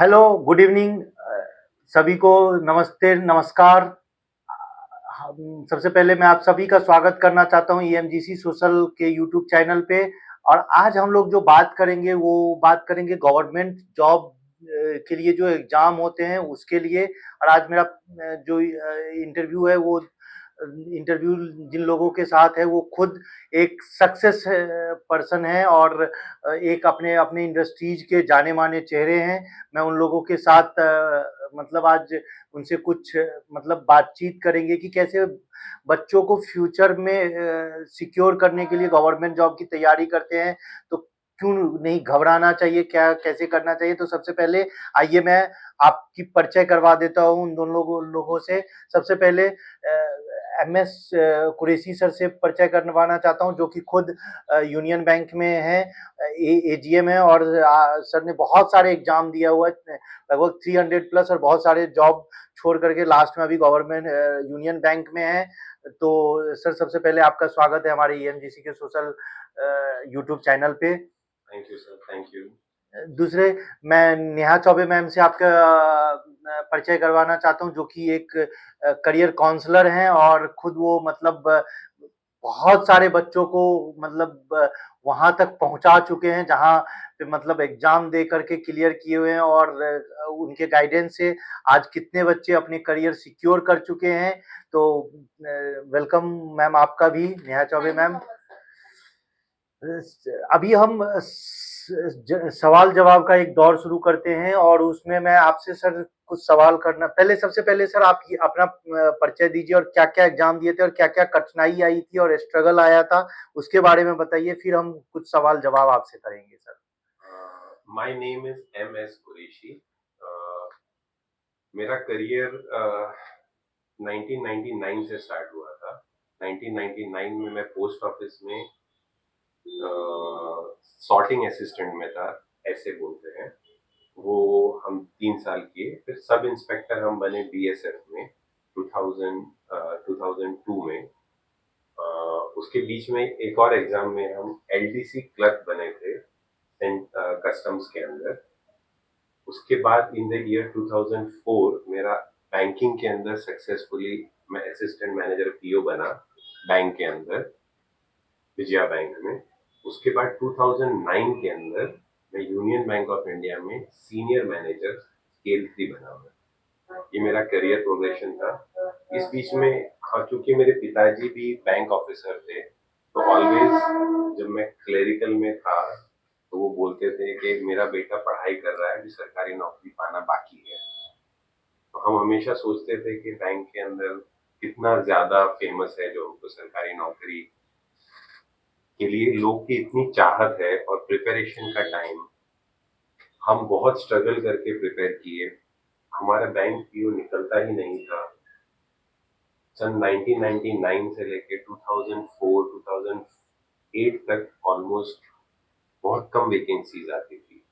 Hello, good evening सभी को। नमस्ते, नमस्कार। सबसे पहले मैं आप सभी का स्वागत करना चाहता हूँ ईएमजीसी सोशल के यूट्यूब चैनल पे। और आज हम लोग जो बात करेंगे वो बात करेंगे गवर्नमेंट जॉब के लिए जो एग्जाम होते हैं उसके लिए। और आज मेरा जो इंटरव्यू है वो इंटरव्यू जिन लोगों के साथ है वो खुद एक सक्सेस पर्सन है और एक अपने अपने इंडस्ट्रीज के जाने माने चेहरे हैं। मैं उन लोगों के साथ मतलब आज उनसे कुछ मतलब बातचीत करेंगे कि कैसे बच्चों को फ्यूचर में सिक्योर करने के लिए गवर्नमेंट जॉब की तैयारी करते हैं, तो क्यों नहीं घबराना चाहिए, क्या कैसे करना चाहिए। तो सबसे पहले आइए मैं आपकी परिचय करवा देता हूँ उन दोनों लोगों से। सबसे पहले एमएस कुरैशी सर से परिचय करवाना चाहता हूँ, जो कि खुद यूनियन बैंक में है, एजीएम है और सर ने बहुत सारे एग्जाम दिया हुआ है, लगभग 300 प्लस, और बहुत सारे जॉब छोड़ करके लास्ट में अभी गवर्नमेंट यूनियन बैंक में है। तो सर सबसे पहले आपका स्वागत है हमारे ईएमजीसी के सोशल यूट्यूब चैनल पे। Thank you sir, thank you. दूसरे, मैं नेहा चौबे मैम से आपका परिचय करवाना चाहता हूँ, जो कि एक करियर काउंसलर हैं और खुद वो मतलब बहुत सारे बच्चों को मतलब वहां तक पहुंचा चुके हैं जहां पे मतलब एग्जाम दे करके क्लियर किए हुए हैं, और उनके गाइडेंस से आज कितने बच्चे अपने करियर सिक्योर कर चुके हैं। तो वेलकम मैम आपका भी, नेहा चौबे मैम। अभी हम सवाल जवाब का एक दौर शुरू करते हैं और उसमें मैं आपसे सर कुछ सवाल करना, पहले सबसे पहले सर आप अपना परिचय दीजिए और क्या क्या एग्जाम दिए थे और क्या क्या कठिनाई आई थी और स्ट्रगल आया था, उसके बारे में बताइए, फिर हम कुछ सवाल जवाब आपसे करेंगे sir. My name is M S Qureshi. मेरा करियर 1999 से स्टार्ट हुआ था। 1999 में मैं पोस्ट ऑफिस में सॉर्टिंग असिस्टेंट में था, ऐसे बोलते हैं। वो हम 3 साल किए, फिर सब इंस्पेक्टर हम बने बीएसएफ में 2002 में। उसके बीच में एक और एग्जाम में हम एलडीसी क्लर्क बने थे कस्टम्स के अंदर। उसके बाद इन द ईयर 2004 मेरा बैंकिंग के अंदर सक्सेसफुली मैं असिस्टेंट मैनेजर पीओ बना बैंक के अंदर, विजया बैंक में। उसके बाद 2009 के अंदर मैं यूनियन बैंक ऑफ इंडिया में सीनियर मैनेजर स्केल 3 बना हुआ। ये मेरा करियर प्रोग्रेशन था। इस बीच में हाँ, चूंकि मेरे पिताजी भी बैंक ऑफिसर थे, तो ऑलवेज जब मैं क्लेरिकल में था तो वो बोलते थे कि मेरा बेटा पढ़ाई कर रहा है, अभी सरकारी नौकरी पाना बाकी है। तो हम हमेशा सोचते थे कि बैंक के अंदर कितना ज्यादा फेमस है जो हमको सरकारी नौकरी के लिए लोग की इतनी चाहत है, और प्रिपरेशन का टाइम हम बहुत स्ट्रगल करके प्रिपेयर किए। हमारा बैंक पीओ निकलता ही नहीं था। सन 1999 से लेके 2004 2008 तक ऑलमोस्ट बहुत कम वैकेंसीज आती थी।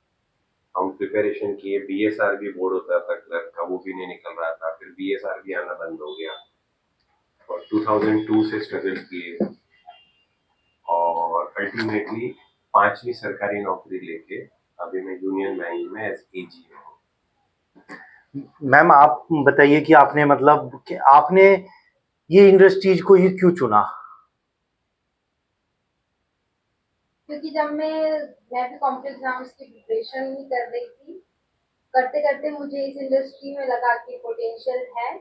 हम प्रिपरेशन किए, बीएसआरबी बोर्ड होता था क्लर्क का, वो भी नहीं निकल रहा था, फिर बीएसआरबी आना बंद हो गया, और 2002 से स्ट्रगल किए, और अल्टीमेटली 5वीं सरकारी नौकरी लेके अभी मैं यूनियन बैंक में एज एजी हूँ। मैम आप बताइए कि आपने मतलब कि आपने ये इंडस्ट्रीज को ये क्यों चुना। क्योंकि जब मैं भी कॉम्पिटिटिव एग्जाम्स की प्रिपरेशन ही कर रही थी, करते करते मुझे इस इंडस्ट्री में लगा कि पोटेंशियल है,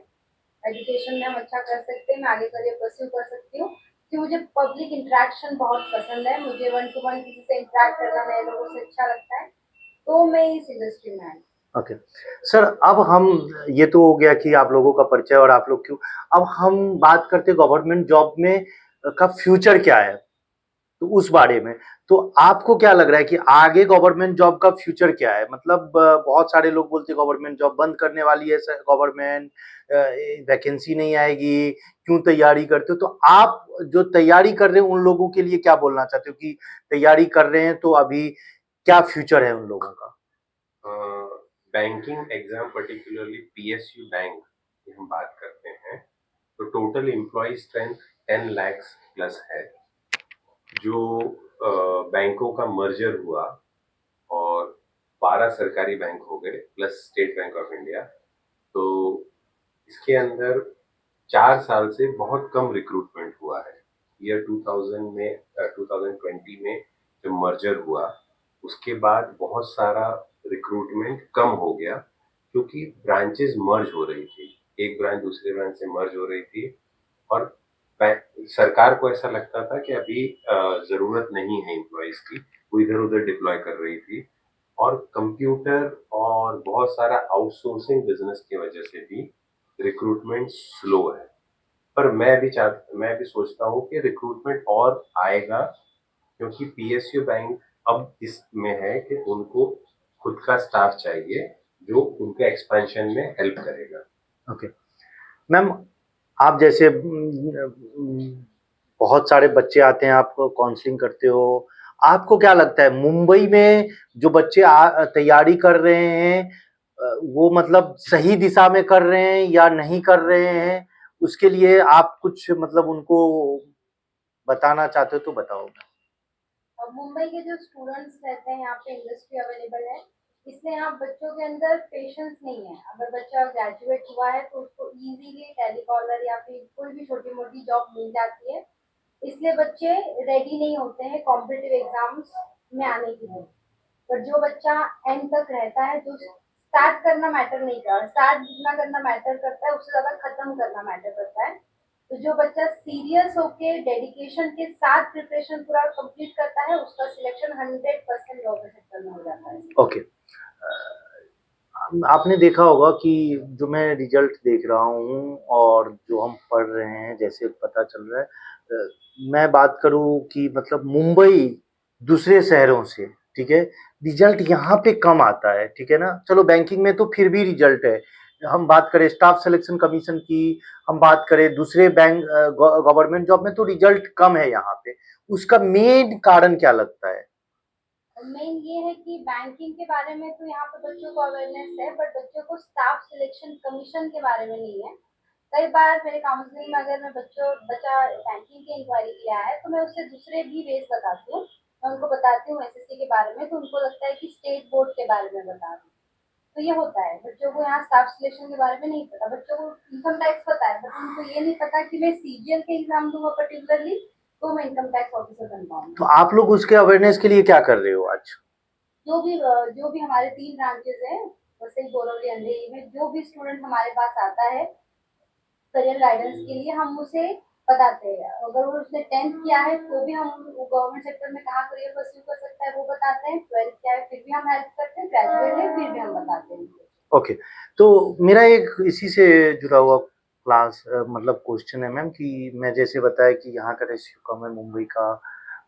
एजुकेशन में हम अच्छा कर सकते हैं, मैं आगे करियर परस्यू कर सकती हूँ। कि मुझे पब्लिक इंटरेक्शन बहुत पसंद है, मुझे वन टू वन किसी से इंटरेक्ट करना, नए लोगों से अच्छा लगता है, तो मैं इस इंडस्ट्री में आई। ओके सर, अब हम, ये तो हो गया कि आप लोगों का परिचय और आप लोग क्यों। अब हम बात करते गवर्नमेंट जॉब में का फ्यूचर क्या है, तो उस बारे में। तो आपको क्या लग रहा है कि आगे गवर्नमेंट जॉब का फ्यूचर क्या है, मतलब बहुत सारे लोग बोलते हैं गवर्नमेंट जॉब बंद करने वाली है सर, गवर्नमेंट वैकेंसी नहीं आएगी, क्यों तैयारी करते हो। तो आप जो तैयारी कर रहे हैं उन लोगों के लिए क्या बोलना चाहते हो कि तैयारी कर रहे हैं तो अभी क्या फ्यूचर है उन लोगों का। Banking exam particularly PSU bank की हम बात करते हैं, तो total employ strength 10 lakh plus है। जो बैंकों का मर्जर हुआ और 12 सरकारी बैंक हो गए plus state bank of India. तो इसके अंदर 4 साल से बहुत कम रिक्रूटमेंट हुआ है। ईयर 2000 में 2020 में जब मर्जर हुआ उसके बाद बहुत सारा रिक्रूटमेंट कम हो गया, क्योंकि ब्रांचेस मर्ज हो रही थी, एक ब्रांच दूसरे ब्रांच से मर्ज हो रही थी, और सरकार को ऐसा लगता था कि अभी जरूरत नहीं है एम्प्लॉयज की, वो इधर उधर डिप्लॉय कर रही थी। और कंप्यूटर और बहुत सारा आउटसोर्सिंग बिजनेस की वजह से भी रिक्रूटमेंट स्लो है। पर मैं भी सोचता हूँ कि रिक्रूटमेंट और आएगा, क्योंकि पीएसयू बैंक अब इसमें है कि उनको खुद का स्टाफ चाहिए जो उनके एक्सपेंशन में हेल्प करेगा। ओके मैम, आप जैसे बहुत सारे बच्चे आते हैं, आप काउंसलिंग करते हो, आपको क्या लगता है मुंबई में जो बच्चे तैयारी कर रहे हैं वो मतलब सही दिशा में कर रहे हैं या नहीं कर रहे हैं? उसके लिए आप कुछ मतलब उनको बताना चाहते हो तो बताओ। और मुंबई के जो स्टूडेंट्स रहते हैं यहाँ पे इंडस्ट्री अवेलेबल है, इसलिए यहाँ बच्चों के अंदर पेशेंस नहीं है। अगर बच्चा ग्रेजुएट हुआ है तो उसको इजीली टेलीकॉलर या फिर कोई भी छोटी मोटी जॉब मिल जाती है, इसलिए बच्चे रेडी नहीं होते हैं कॉम्पिटिटिव एग्जाम्स में आने के लिए। पर जो बच्चा एंड तक रहता है, जो स्टार्ट करना मैटर नहीं करता, स्टार्ट जितना करना मैटर करता है उससे ज्यादा खत्म करना मैटर करता है। तो जो बच्चा सीरियस होके डेडिकेशन के साथ प्रिपरेशन पूरा कंप्लीट करता है, उसका सिलेक्शन 100% गवर्नमेंट सेक्टर में हो जाता है। ओके आपने देखा होगा कि जो मैं रिजल्ट देख रहा हूँ और जो हम पढ़ रहे हैं, जैसे पता चल रहा है, मैं बात करूँ कि मतलब मुंबई दूसरे शहरों से, ठीक है, रिजल्ट यहाँ पे कम आता है, ठीक है ना। चलो बैंकिंग में तो फिर भी रिजल्ट है, हम बात करें स्टाफ सिलेक्शन कमीशन की, हम बात करें दूसरे बैंक गवर्नमेंट जॉब में तो रिजल्ट कम है यहाँ पे। उसका मेन कारण क्या लगता है? मेन ये है कि बैंकिंग के बारे में तो यहाँ पे बच्चों को अवेयरनेस है, बट बच्चों को स्टाफ सिलेक्शन कमीशन के बारे में नहीं है। कई बार मेरे काउंसलिंग में अगर मैं बच्चा बैंकिंग की इंक्वायरी किया है तो मैं उससे दूसरे भी वेज बताती हूँ। मैं उनको बताती हूँ एसएससी के बारे में, तो उनको लगता है कि स्टेट बोर्ड के बारे में बता रही हूँ। तो ये होता है, बच्चों को यहाँ स्टाफ सिलेक्शन के बारे में नहीं पता। बच्चों को इनकम टैक्स पता है, बट उनको ये नहीं पता कि मैं सीजीएल के एग्जाम दूंगा पर्टिकुलरली तो मैं इनकम टैक्स ऑफिसर बन पाऊंगा। तो आप लोग उसके अवेयरनेस के लिए क्या कर रहे हो आज? जो भी हमारे 3 ब्रांचेस हैं, वैसे ही बोरवली अंधेरी में, जो भी स्टूडेंट हमारे पास आता है करियर गाइडेंस के लिए, हम उसे बताते हैं। अगर उसने 10th किया है तो भी हम गवर्नमेंट सेक्टर में कहाँ करियर परस्यू कर सकता है वो बताते हैं। 12th किया है फिर भी हम हेल्प करते हैं, ग्रेजुएट है फिर भी हम बताते हैं। ओके तो मेरा एक इसी से जुड़ा हुआ क्लास मतलब क्वेश्चन है मैम, कि मैं जैसे बताया कि यहाँ का रेशियो कम है मुंबई का,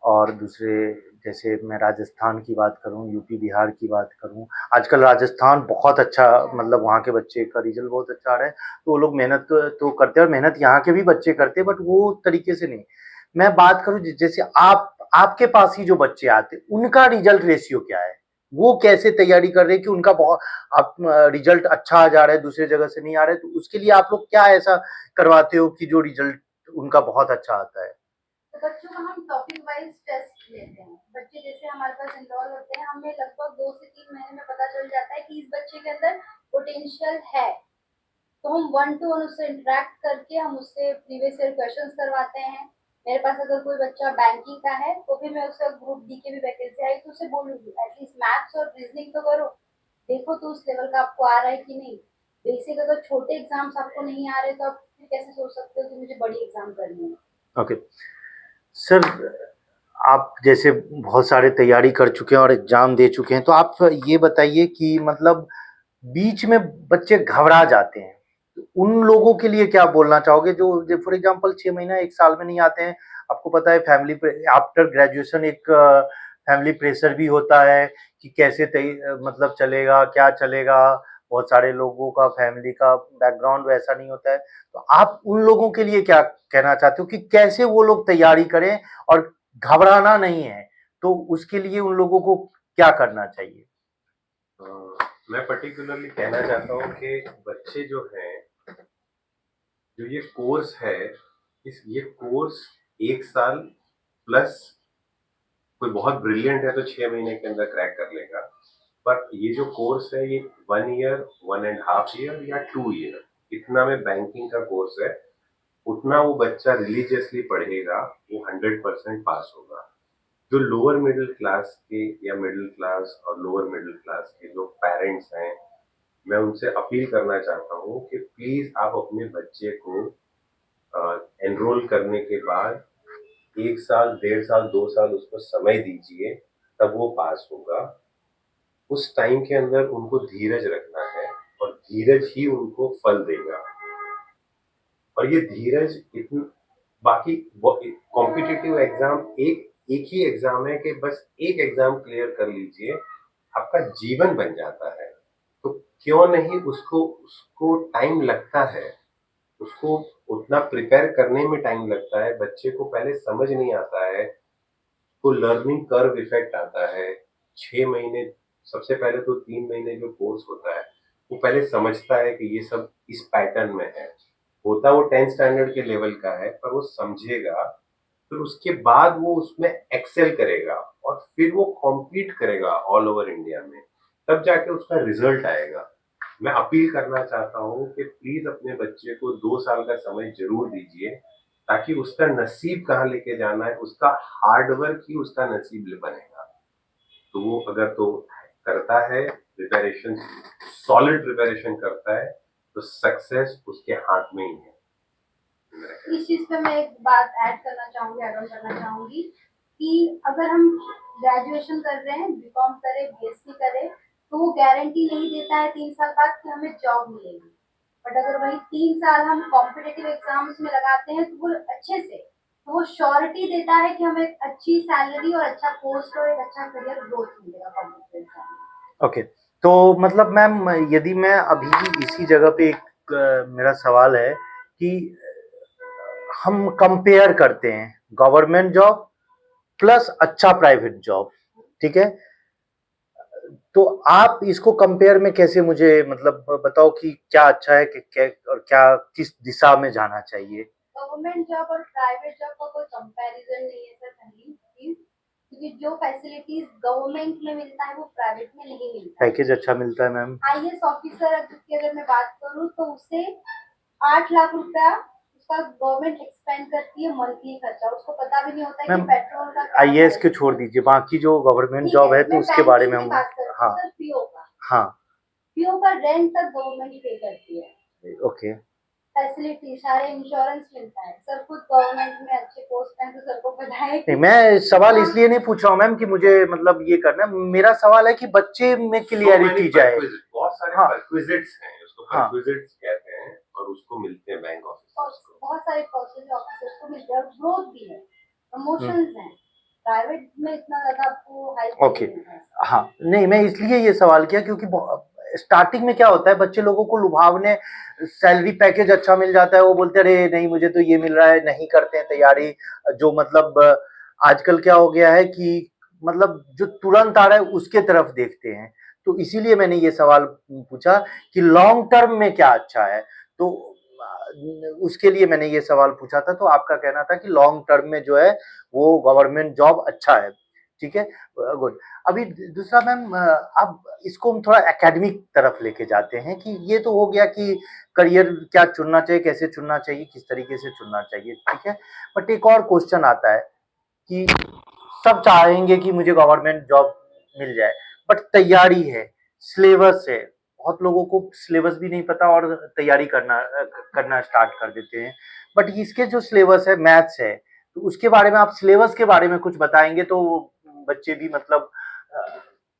और दूसरे जैसे मैं राजस्थान की बात करूँ, यूपी बिहार की बात करूँ, आजकल राजस्थान बहुत अच्छा, मतलब वहाँ के बच्चे का रिजल्ट बहुत अच्छा आ रहा है, तो वो लोग मेहनत तो करते हैं और मेहनत यहाँ के भी बच्चे करते हैं, बट वो तरीके से नहीं। मैं बात करूँ जैसे आपके पास ही जो बच्चे आते हैं उनका रिजल्ट रेशियो क्या है? वो कैसे तैयारी कर रहे हैं कि उनका बहुत आप रिजल्ट अच्छा आ जा रहा है, दूसरे जगह से नहीं आ रहा है, तो उसके लिए आप लोग क्या ऐसा करवाते हो कि जो रिजल्ट उनका बहुत अच्छा आता है? तो बच्चों का हम टॉपिक वाइज टेस्ट लेते हैं। बच्चे जैसे हमारे पास एनरोल होते हैं, हमें लगभग 2 से 3 महीने में पता चल जाता है कि इस बच्चे के अंदर पोटेंशियल है। तो हम 1 to 1 उससे इंटरेक्ट करके हम उससे प्रीवियस ईयर क्वेश्चंस करवाते हैं। मेरे पास अगर कोई बच्चा बैंकिंग का है तो फिर मैं उसे ग्रुप डी के भी वैकेंसी आई तो उसे बोलूंगी एटलीस्ट मैथ्स और रीजनिंग तो करो, देखो तो उस लेवल का आपको आ रहा है कि नहीं। बेसिक अगर छोटे एग्जाम्स आपको नहीं आ रहे तो आप फिर कैसे सोच सकते हो कि मुझे बड़ी एग्जाम करनी है। ओके सर, आप जैसे बहुत सारे तैयारी कर चुके हैं और एग्जाम दे चुके हैं, तो आप ये बताइए कि मतलब बीच में बच्चे घबरा जाते हैं, तो उन लोगों के लिए क्या बोलना चाहोगे जो फॉर एग्जांपल 6 महीना 1 साल में नहीं आते हैं? आपको पता है फैमिली आफ्टर ग्रेजुएशन एक फैमिली प्रेशर भी होता है कि कैसे मतलब चलेगा क्या चलेगा, बहुत सारे लोगों का फैमिली का बैकग्राउंड वैसा नहीं होता है, तो आप उन लोगों के लिए क्या कहना चाहते हो कि कैसे वो लोग तैयारी करें और घबराना नहीं है, तो उसके लिए उन लोगों को क्या करना चाहिए? मैं पर्टिकुलरली कहना चाहता हूँ कि बच्चे जो हैं, जो ये कोर्स है, ये कोर्स 1 साल प्लस, कोई बहुत ब्रिलियंट है तो 6 महीने के अंदर क्रैक कर लेगा। पर ये जो कोर्स है ये 1 ईयर, 1.5 ईयर या 2 ईयर, इतना में बैंकिंग का कोर्स है। उतना वो बच्चा रिलीजियसली पढ़ेगा, वो 100% पास होगा। जो लोअर मिडिल क्लास के या मिडिल क्लास और लोअर मिडिल क्लास के जो पेरेंट्स हैं, मैं उनसे अपील करना चाहता हूँ कि प्लीज आप अपने बच्चे को एनरोल करने के बाद 1 साल, 1.5 साल, 2 साल उसको समय दीजिए, तब वो पास होगा। उस टाइम के अंदर उनको धीरज रखना है और धीरज ही उनको फल देगा। और ये धीरज इतनी, बाकी कॉम्पिटिटिव एग्जाम एक एक ही एग्जाम है कि बस एक एग्जाम क्लियर कर लीजिए, आपका जीवन बन जाता है। तो क्यों नहीं, उसको उसको टाइम लगता है, उसको उतना प्रिपेयर करने में टाइम लगता है। बच्चे को पहले समझ नहीं आता है, तो लर्निंग कर्व इफेक्ट आता है। 6 महीने, सबसे पहले तो 3 महीने जो कोर्स होता है, वो पहले समझता है कि ये सब इस पैटर्न में है। होता वो 10th स्टैंडर्ड के लेवल का है, पर वो समझेगा, फिर उसके बाद वो उसमें एक्सेल करेगा और फिर वो कॉम्पीट करेगा ऑल ओवर इंडिया में, तब जाके उसका रिजल्ट आएगा। मैं अपील करना चाहता हूँ कि प्लीज अपने बच्चे को 2 साल का समय जरूर दीजिए, ताकि उसका नसीब कहाँ लेके जाना है, उसका हार्डवर्क ही उसका नसीब बनेगा। तो वो अगर तो करता है प्रिपरेशन, सॉलिड प्रिपरेशन करता है, तो सक्सेस उसके हाथ में ही है। इस चीज पे मैं एक बात ऐड करना चाहूंगी, ऐड ऑन करना चाहूंगी कि अगर हम ग्रेजुएशन कर रहे हैं, बीकॉम करें, बीएससी करें, तो वो गारंटी नहीं देता है 3 साल बाद कि हमें जॉब मिलेगी। बट अगर वही 3 साल हम कॉम्पिटेटिव एग्जाम्स में लगाते हैं तो वो अच्छे से, तो वो श्योरिटी देता है कि हमें एक अच्छी सैलरी और अच्छा पोस्ट और एक अच्छा करियर ग्रोथ मिलेगा कॉम्पिटेटिव एग्जाम में। ओके, तो मतलब मैम, यदि मैं अभी इसी जगह पे एक मेरा सवाल है कि हम कंपेयर करते हैं गवर्नमेंट जॉब प्लस अच्छा प्राइवेट जॉब, ठीक है? तो आप इसको कंपेयर में कैसे, मुझे मतलब बताओ कि क्या अच्छा है कि क्या, और क्या किस दिशा में जाना चाहिए? गवर्नमेंट जॉब और प्राइवेट जॉब का कोई कंपैरिजन नहीं है सर, पहली चीज, क्योंकि जो फैसिलिटीज गवर्नमेंट में मिलता है वो प्राइवेट में नहीं मिलता है। पैकेज अच्छा मिलता है मैम? आईएएस ऑफिसर की अगर मैं बात करूँ तो उसे 8 लाख रुपया उसका गवर्नमेंट एक्सपेंड करती है मंथली खर्चा, उसको पता भी नहीं होता है कि मैम, पेट्रोल का क्या आईएएस के प्राइस छोड़ है। दीजिए, बाकी जो गवर्नमेंट ठीक जॉब है है, तो मैं उसके बारे में बैंकिंग की हम। बात करती हूँ हाँ। सर, पीओ का। हाँ। पीओ का रेंट तक गवर्नमेंट पे करती है। ओके। फैसिलिटी सारे इंश्योरेंस मिलता है सर, खुद गवर्नमेंट में अच्छे पोस्ट हैं तो सर को पता है नहीं, कि मैं सवाल कितना। इसलिए नहीं पूछ रहा हूँ मैम कि मुझे मतलब ये करना है, मेरा सवाल है कि बच्चे में क्लियरिटी जाए। बहुत सारे हाँ। परक्विजिट्स हैं, उसको हाँ। परक्विजिट्स कहते हैं, और उसको मिलते हैं बैंक ऑफिसर्स को। बहुत सारे प्रोसेस ऑफिसर्स को मिलते हैं और ग्रोथ भी है, हम्म। प्रमोशंस हैं। प्राइवेट में इतना ज्यादा आपको हाइक ओके। नहीं मिलता है। हाँ, नहीं, मैं इसलिए ये सवाल किया क्योंकि स्टार्टिंग में क्या होता है, बच्चे लोगों को लुभावने, सैलरी पैकेज अच्छा मिल जाता है, वो बोलते हैं अरे नहीं मुझे तो ये मिल रहा है, नहीं करते हैं तैयारी। जो मतलब आजकल क्या हो गया है कि मतलब जो तुरंत आ रहा है उसके तरफ देखते हैं। तो इसीलिए मैंने ये सवाल पूछा कि लॉन्ग टर्म में क्या अच्छा है। तो उसके लिए मैंने ये सवाल पूछा था, तो आपका कहना था कि लॉन्ग टर्म में जो है वो गवर्नमेंट जॉब अच्छा है। ठीक है, गुड। अभी दूसरा मैम, अब इसको हम थोड़ा एकेडमिक तरफ लेके जाते हैं कि ये तो हो गया कि करियर क्या चुनना चाहिए, कैसे चुनना चाहिए, किस तरीके से चुनना चाहिए, ठीक है। बट एक और क्वेश्चन आता है कि सब चाहेंगे कि मुझे गवर्नमेंट जॉब मिल जाए, बट तैयारी है, सिलेबस है, बहुत लोगों को सिलेबस भी नहीं पता और तैयारी करना स्टार्ट कर देते हैं। बट इसके जो सिलेबस है, मैथ्स है, तो उसके बारे में आप सिलेबस के बारे में कुछ बताएंगे तो बच्चे भी मतलब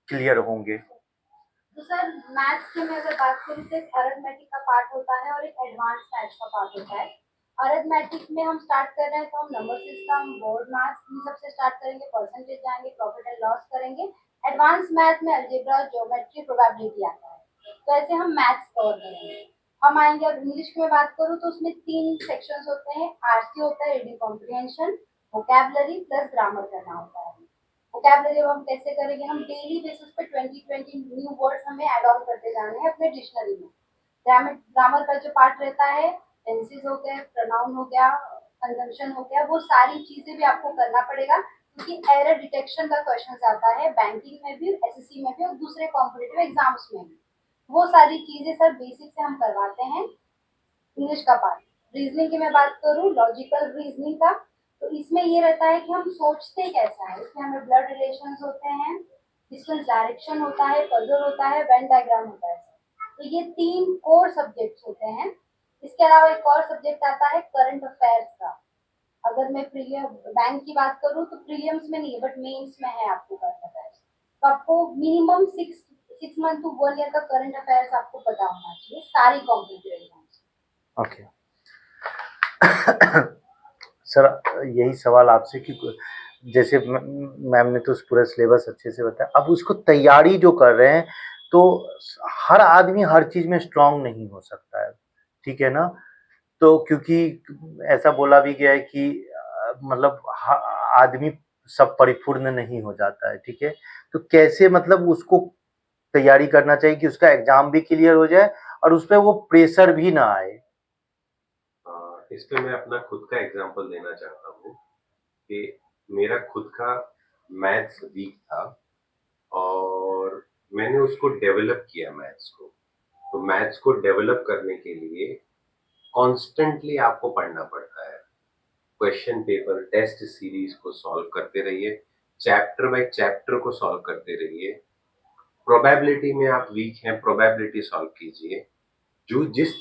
क्लियर होंगे। तो सर मैथ्स की मैं अगर बात करूँ तो एक अरिथमेटिक का पार्ट होता है और एक एडवांस मैथ्स का पार्ट होता है। अरिथमेटिक में हम स्टार्ट कर रहे हैं तो हम नंबर सिस्टम, बोर्ड मैथ्स इन सबसे स्टार्ट करेंगे, परसेंटेज जाएंगे, प्रॉफिट एंड लॉस करेंगे। एडवांस मैथ में अलजेब्रा, ज्योमेट्री, प्रोबेबिलिटी आता है। तो ऐसे हम मैथ्स कवर करेंगे। हम आएंगे, और इंग्लिश की मैं बात करूँ तो उसमें 3 सेक्शंस होते हैं। आरसी होता है, reading comprehension, vocabulary plus grammar करना होता है। वोकैबुलरी अब हम कैसे करेंगे, हम डेली बेसिस पे 20 न्यू वर्ड्स हमें ऐड ऑन करते जाने हैं अपने डिक्शनरी में। ग्रामर का जो पार्ट रहता है, टेंसेस हो गए, प्रोनाउन हो गया, कंजंक्शन हो गया, वो सारी चीजें भी आपको करना पड़ेगा, क्योंकि एरर डिटेक्शन का क्वेश्चन आता है बैंकिंग में भी, एसएससी में भी और दूसरे कॉम्पिटिटिव एग्जाम्स में भी। वो सारी चीजें सर बेसिक से हम करवाते हैं। इंग्लिश का पार्ट, रीजनिंग की मैं बात करूँ, लॉजिकल रीजनिंग का, तो इसमें ये रहता है कि हम सोचते कैसा है। इसमें हमें ब्लड रिलेशंस होते हैं, डिस्टेंस डायरेक्शन होता है, पजल होता है, वेन डायग्राम होता है। तो ये 3 कोर सब्जेक्ट्स होते हैं। इसके अलावा एक और सब्जेक्ट आता है करंट अफेयर्स का। अगर मैं प्रीलियम बैंक की बात करूँ तो प्रीलियम्स में नहीं है बट मेंस में है आपको करंट अफेयर्स। तो आपको मिनिमम 6 मंथ टू 1 ईयर का करंट अफेयर्स आपको पता होना चाहिए सारी कॉम्पिटिटिव एग्जाम्स। ओके सर, यही सवाल आपसे कि जैसे मैम ने तो पूरा सिलेबस अच्छे से बताया, अब उसको तैयारी जो कर रहे हैं तो हर आदमी हर चीज में स्ट्रांग नहीं हो सकता है, ठीक है ना? तो क्योंकि ऐसा बोला भी गया है कि मतलब आदमी सब परिपूर्ण नहीं हो जाता है, ठीक है? तो कैसे मतलब उसको तैयारी करना चाहिए कि उसका एग्जाम भी क्लियर हो जाए और उस पर वो प्रेशर भी ना आए? इस पे मैं अपना खुद का एग्जांपल देना चाहता हूँ कि मेरा खुद का मैथ्स वीक था और मैंने उसको डेवलप किया मैथ्स को। तो मैथ्स को डेवलप करने के लिए कॉन्स्टेंटली आपको पढ़ना पड़ता है। क्वेश्चन पेपर, टेस्ट सीरीज को सॉल्व करते रहिए, चैप्टर बाय चैप्टर को सॉल्व करते रहिए। प्रोबेबिलिटी में आप वीक हैं, प्रोबेबिलिटी सॉल्व कीजिए। जो जिस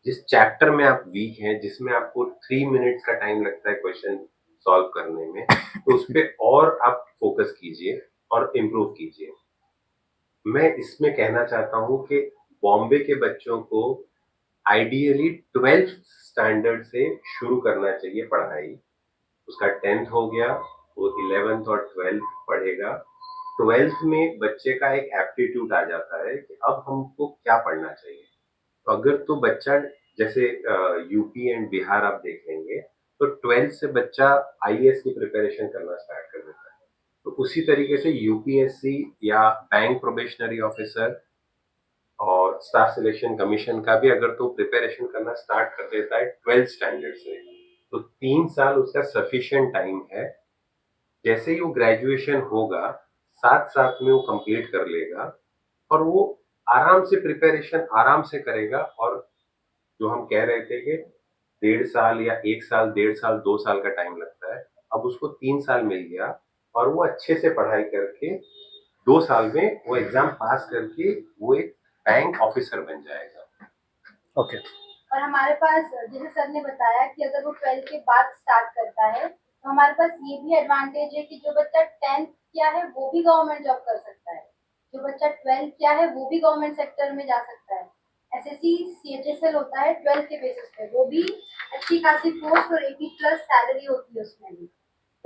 जिस चैप्टर में आप वीक हैं, जिसमें आपको 3 मिनट्स का टाइम लगता है क्वेश्चन सॉल्व करने में, तो उस पे और आप फोकस कीजिए और इम्प्रूव कीजिए। मैं इसमें कहना चाहता हूँ कि बॉम्बे के बच्चों को आइडियली 12th स्टैंडर्ड से शुरू करना चाहिए पढ़ाई। उसका 10th हो गया, वो 11th और 12th पढ़ेगा। 12th में बच्चे का एक एप्टीट्यूड आ जाता है कि अब हमको क्या पढ़ना चाहिए। तो अगर तो बच्चा जैसे यूपी एंड बिहार आप देख लेंगे तो 12th से बच्चा आईएएस की प्रिपरेशन करना स्टार्ट कर देता है। तो उसी तरीके से यूपीएससी या बैंक प्रोबेशनरी ऑफिसर और स्टाफ सिलेक्शन कमीशन का भी अगर तो प्रिपरेशन करना स्टार्ट कर देता है 12th स्टैंडर्ड से, तो 3 साल उसका सफिशिएंट टाइम है। जैसे ही वो ग्रेजुएशन होगा, साथ साथ में वो कंप्लीट कर लेगा और वो आराम से प्रिपरेशन आराम से करेगा। और जो हम कह रहे थे कि 1.5 साल या 1 साल, 1.5 साल, 2 साल का टाइम लगता है, अब उसको 3 साल मिल गया और वो अच्छे से पढ़ाई करके 2 साल में वो एग्जाम पास करके वो एक बैंक ऑफिसर बन जाएगा। ओके। और हमारे पास जैसे सर ने बताया कि अगर वो 12th के बाद स्टार्ट करता है तो हमारे पास ये भी एडवांटेज है कि जो बच्चा 10th किया है वो भी गवर्नमेंट जॉब कर सकता है, जो बच्चा 12th किया है वो भी गवर्नमेंट सेक्टर में जा सकता है। एसएससी सीएचएसएल होता है 12th के बेसिस पे, वो भी अच्छी खासी पोस्ट और 80+ सैलरी होती है उसमें भी।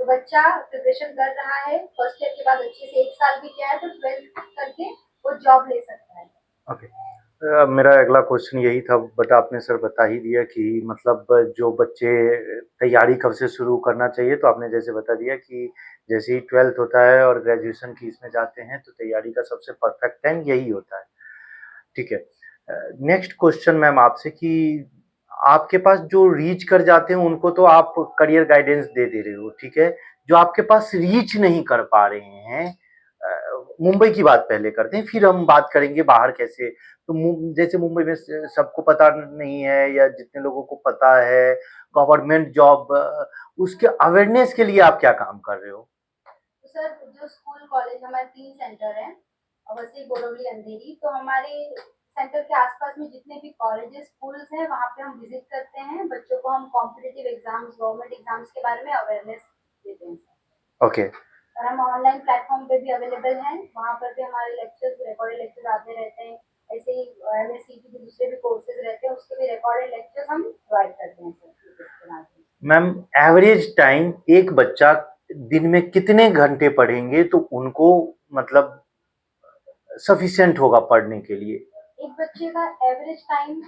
तो बच्चा प्रिपरेशन कर रहा है, फर्स्ट ईयर के बाद अच्छे से 1 साल भी किया है तो 12th करके वो जॉब ले सकता है। ओके। मेरा अगला क्वेश्चन यही था, बट आपने सर बता ही दिया कि मतलब जो बच्चे तैयारी कब से शुरू करना चाहिए, तो आपने जैसे बता दिया कि जैसे ही 12th होता है और ग्रेजुएशन की इसमें जाते हैं तो तैयारी का सबसे परफेक्ट टाइम यही होता है, ठीक है? नेक्स्ट क्वेश्चन मैम आपसे कि आपके पास जो रीच कर जाते हैं उनको तो आप करियर गाइडेंस दे रहे हो, ठीक है? जो आपके पास रीच नहीं कर पा रहे हैं, मुंबई की बात पहले करते हैं, फिर हम बात करेंगे बाहर कैसे। तो जैसे मुंबई में सबको पता नहीं है या जितने लोगों को पता है गवर्नमेंट जॉब, उसके अवेयरनेस के लिए आप क्या काम कर रहे हो? तो सर जो स्कूल कॉलेज हमारे 3 सेंटर हैं, अवसी, बोरवली, अंधेरी, तो हमारे सेंटर के आसपास में जितने भी कॉलेजेस स्कूल्स हैं वहाँ पे हम विजिट करते हैं। बच्चों को हम कॉम्पिटिटिव एग्जाम्स, गवर्नमेंट एग्जाम्स के बारे में अवेयरनेस देते हैं। ओके। और हम ऑनलाइन प्लेटफॉर्म पे भी अवेलेबल हैं, वहाँ पर भी हमारे लेक्चर्स, रिकॉर्डेड लेक्चर्स आते रहते हैं। ऐसे ही एमएससीटी के दूसरे भी कोर्सेज रहते हैं, उसके भी रिकॉर्डेड लेक्चर्स हम प्रोवाइड करते हैं सर। मैम एवरेज टाइम एक बच्चा दिन में कितने घंटे पढ़ेंगे तो उनको मतलब सफिशिएंट होगा पढ़ने के लिए? एक बच्चे का एवरेज टाइम,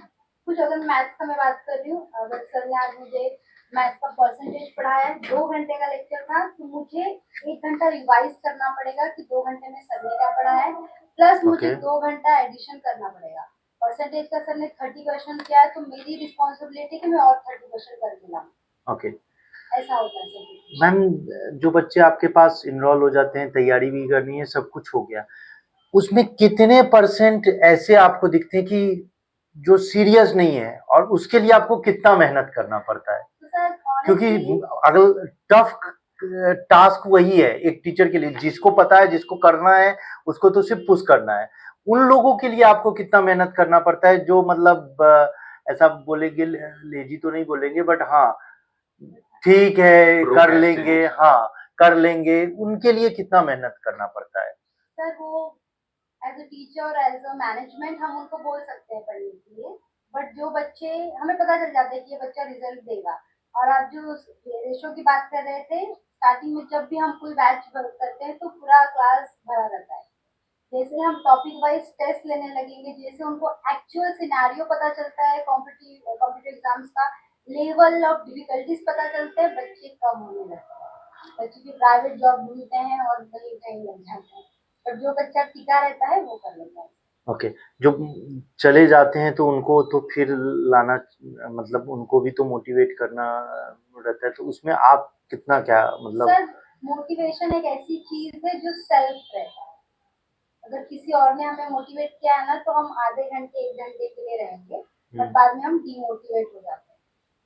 कुछ अगर मैथ्स का मैं बात कर रही हूँ, अगर सर ने आज मुझे मैथ्स का परसेंटेज पढ़ाया है, 2 घंटे का लेक्चर था, तो मुझे 1 घंटा रिवाइज करना पड़ेगा कि 2 घंटे में सर ने क्या पढ़ाया है, प्लस मुझे ओके। 2 घंटा एडिशन करना पड़ेगा। परसेंटेज का सर ने 30 क्वेश्चन किया है तो मेरी रिस्पॉन्सिबिलिटी कि मैं और 30 क्वेश्चन करके लाऊं। ओके। ऐसा होता है सब। मैम जो बच्चे आपके पास इनरोल हो जाते हैं, तैयारी भी करनी है, सब कुछ हो गया, उसमें कितने परसेंट ऐसे आपको दिखते हैं कि जो सीरियस नहीं है, और उसके लिए आपको कितना मेहनत करना पड़ता है? तो सर क्योंकि ऑनेस्टली अगर टफ टास्क वही है एक टीचर के लिए, जिसको पता है, जिसको करना है, उसको तो सिर्फ पुश करना है। उन लोगों के लिए आपको कितना मेहनत करना पड़ता है जो मतलब ऐसा बोलेंगे, लेजी तो नहीं बोलेंगे, बट हाँ ठीक है कर लेंगे, प्रोक्रेस्टिनेशन। हाँ कर लेंगे, उनके लिए कितना मेहनत करना पड़ता है? सर वो एज अ टीचर और एज अ मैनेजमेंट हम उनको बोल सकते हैं पढ़ने के लिए, बट जो बच्चे हमें पता चल जाता है कि ये बच्चा रिजल्ट देगा। और आप जो रेशो की बात कर रहे थे, स्टार्टिंग में जब भी हम कोई बैच करते हैं तो पूरा क्लास भरा रहता है। जैसे हम टॉपिक वाइज टेस्ट लेने लगेंगे, जैसे उनको एक्चुअल सिनेरियो पता चलता है, कॉम्पिटिटिव एग्जाम्स का लेवल ऑफ डिफिकल्टीज पता चलते हैं, बच्चे कम होने लगते हैं। बच्चे भी प्राइवेट जॉब ढूंढते हैं और कहीं कहीं लग जाते हैं, पर जो बच्चा टिका रहता है वो कर लेता है। ओके, जो चले जाते हैं तो उनको तो फिर लाना, मतलब उनको भी तो मोटिवेट करना रहता है, तो उसमें आप कितना क्या मतलब? सर मोटिवेशन एक ऐसी चीज है जो सेल्फ रहता है। अगर किसी और ने हमें मोटिवेट किया है ना, तो हम आधे घंटे 1 घंटे के लिए रहेंगे, पर बाद में हम डीमोटिवेट हो जाते हैं।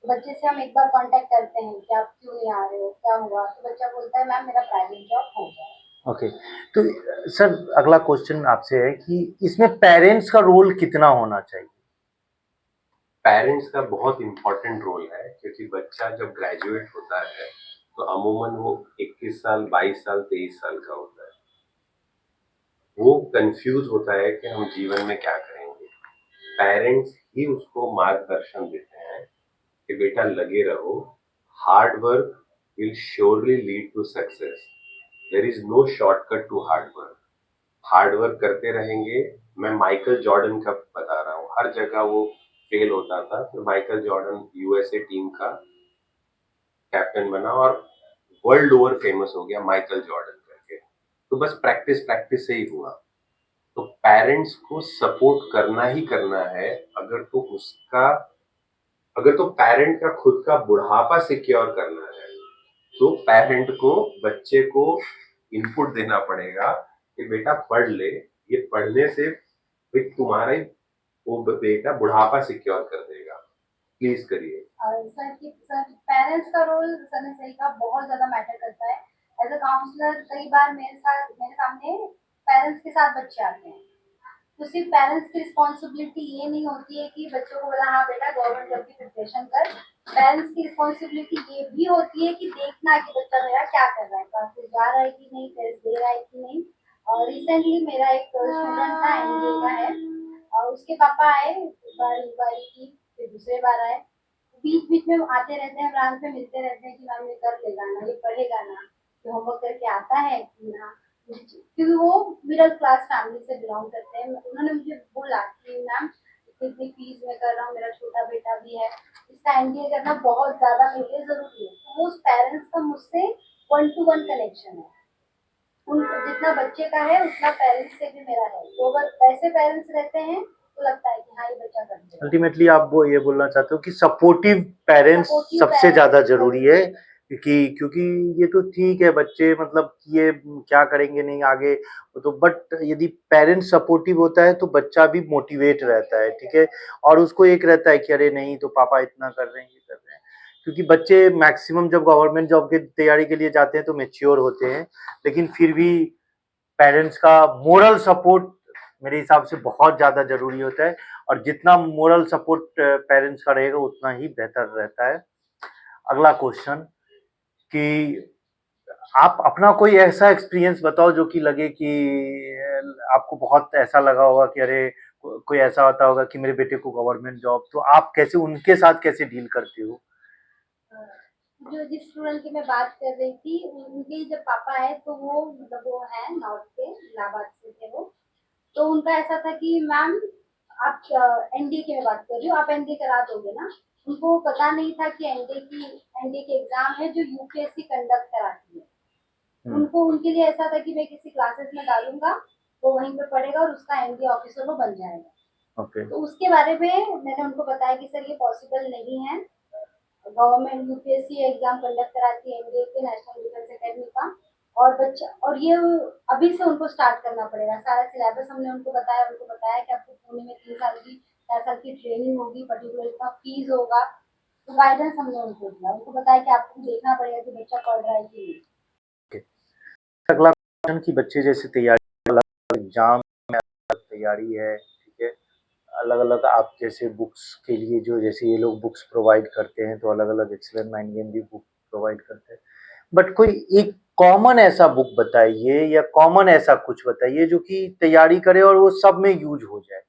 तो बच्चे से हम एक बार कांटेक्ट करते हैं कि आप क्यों नहीं आ रहे हो, क्या हुआ, तो बच्चा बोलता है मैम मेरा प्राइवेट जॉब हो गया है। ओके, तो सर अगला क्वेश्चन आपसे है कि इसमें पेरेंट्स का रोल कितना होना चाहिए? पेरेंट्स का बहुत इंपॉर्टेंट रोल है, क्योंकि बच्चा जब ग्रेजुएट होता है तो अमूमन वो 21 साल, 22 साल, 23 साल का होता है। वो कंफ्यूज होता है कि हम जीवन में क्या करेंगे। पेरेंट्स ही उसको मार्गदर्शन देते हैं कि बेटा लगे रहो, hard work will surely lead to success, there is no shortcut to hard work. Hard work करते रहेंगे। मैं माइकल जॉर्डन का बता रहा हूँ, हर जगह वो फेल होता था, फिर माइकल जॉर्डन यूएसए टीम का कैप्टन बना और वर्ल्ड ओवर फेमस हो गया माइकल जॉर्डन करके। तो बस प्रैक्टिस प्रैक्टिस से ही हुआ। तो पेरेंट्स को सपोर्ट करना ही करना है। अगर तो पेरेंट का खुद का बुढ़ापा सिक्योर करना है, तो पेरेंट को बच्चे को इनपुट देना पड़ेगा कि बेटा पढ़ ले, ये पढ़ने से भाई तुम्हारा ही वो बेटा बुढ़ापा सिक्योर कर देगा, प्लीज करिए। और सर पेरेंट्स का रोल सर ने सही कहा, बहुत ज्यादा मैटर करता है। एज अ काउंसलर कई बार मेरे सामने पेरेंट्स के साथ बच्चे आते हैं, तो सिर्फ पेरेंट्स की रिस्पॉन्सिबिलिटी ये नहीं होती है कि बच्चों को बोला हाँ बेटा गवर्नमेंट जॉब की प्रिपरेशन कर। पेरेंट्स की रिस्पॉन्सिबिलिटी ये भी होती है कि देखना कि बच्चा मेरा क्या कर रहा है, क्लासेस जा रहा है कि नहीं, टेस्ट दे रहा है कि नहीं। और रिसेंटली मेरा एक स्टूडेंट था, एनडीए का है, और उसके पापा आए, एक बारी की, फिर दूसरे बार आए। बीच बीच में आते रहते हैं, ब्रांच में मिलते रहते हैं कि मैम ये कर लेगा ना, ये पढ़ेगा ना, ये होमवर्क करके आता है कि ना। क्योंकि वो मिडिल क्लास फैमिली से बिलोंग करते हैं। उन्होंने मुझे बोला कि मैम इतनी फीस में कर रहा हूँ, मेरा छोटा बेटा भी है, इसका एनडीए करना बहुत ज्यादा मेरे लिए जरूरी है। तो वो पेरेंट्स का मुझसे 1 to 1 कनेक्शन है। उन जितना बच्चे का है उतना पेरेंट्स से भी मेरा है। तो अगर ऐसे पेरेंट्स रहते हैं तो लगता है कि हाँ ये बच्चा कर देगा। अल्टीमेटली आप वो ये बोलना चाहते हो कि सपोर्टिव पेरेंट्स सपोर्टिव सबसे ज्यादा पेरेंट्स जरूरी है, क्योंकि ये तो ठीक है बच्चे मतलब ये क्या करेंगे नहीं आगे, वो तो, बट यदि पेरेंट्स सपोर्टिव होता है तो बच्चा भी मोटिवेट रहता है, ठीक है, और उसको एक रहता है कि अरे नहीं तो पापा इतना कर रहे हैं, ये कर रहे हैं। क्योंकि बच्चे मैक्सिमम जब गवर्नमेंट जॉब की तैयारी के लिए जाते हैं तो मेच्योर होते हैं, लेकिन फिर भी पेरेंट्स का मोरल सपोर्ट मेरे हिसाब से बहुत ज़्यादा ज़रूरी होता है, और जितना मोरल सपोर्ट पेरेंट्स का रहेगा उतना ही बेहतर रहता है। अगला क्वेश्चन कि आप अपना कोई ऐसा एक्सपीरियंस बताओ जो कि लगे कि आपको बहुत ऐसा लगा होगा कि अरे कोई ऐसा होता होगा कि मेरे बेटे को गवर्नमेंट जॉब, तो आप कैसे उनके साथ कैसे डील करते हो? जो जिस स्टूडेंट की मैं बात कर रही थी, उनके जब पापा है तो वो मतलब वो है नॉर्थ के, इलाहाबाद से थे वो। तो उनका ऐसा था कि मैम आप एनडीए की मैं बात कर रही हूँ, आप एनडीए करा दोगे ना। उनको पता नहीं था कि एनडीए की एग्जाम है जो यूपीएससी कंडक्ट कराती है। उनको उनके लिए ऐसा था कि मैं किसी क्लासेस में डालूंगा, वो वहीं पे पढ़ेगा और उसका एनडीए ऑफिसर वो बन जाएगा। ओके, तो उसके बारे में मैंने उनको बताया कि सर ये पॉसिबल नहीं है, गवर्नमेंट यूपीएससी एग्जाम कंडक्ट कराती है एनडीए के, नेशनल डिफेंस एकेडमी का। और बच्चा, और ये अभी से उनको स्टार्ट करना पड़ेगा। सारा सिलेबस हमने उनको बताया कि आपको पुणे में 4 साल की ट्रेनिंग होगी, पर्टिकुलर इतना फीस होगा। तो गाइडेंस हमने उनको दिया, उनको बताया कि आपको देखना पड़ेगा कि बच्चा पढ़ रहा है कि नहीं। अगला क्वेश्चन कि बच्चे जैसे तैयारी, अलग एग्जाम में अलग तैयारी है, ठीक है, अलग अलग आप जैसे बुक्स के लिए जो जैसे ये लोग बुक्स प्रोवाइड करते हैं तो अलग अलग एक्सेलेंट माइंड गेम भी बुक प्रोवाइड करते हैं, बट कोई एक कॉमन ऐसा बुक बताइए या कॉमन ऐसा कुछ बताइए जो कि तैयारी करे और वो सब में यूज हो जाए,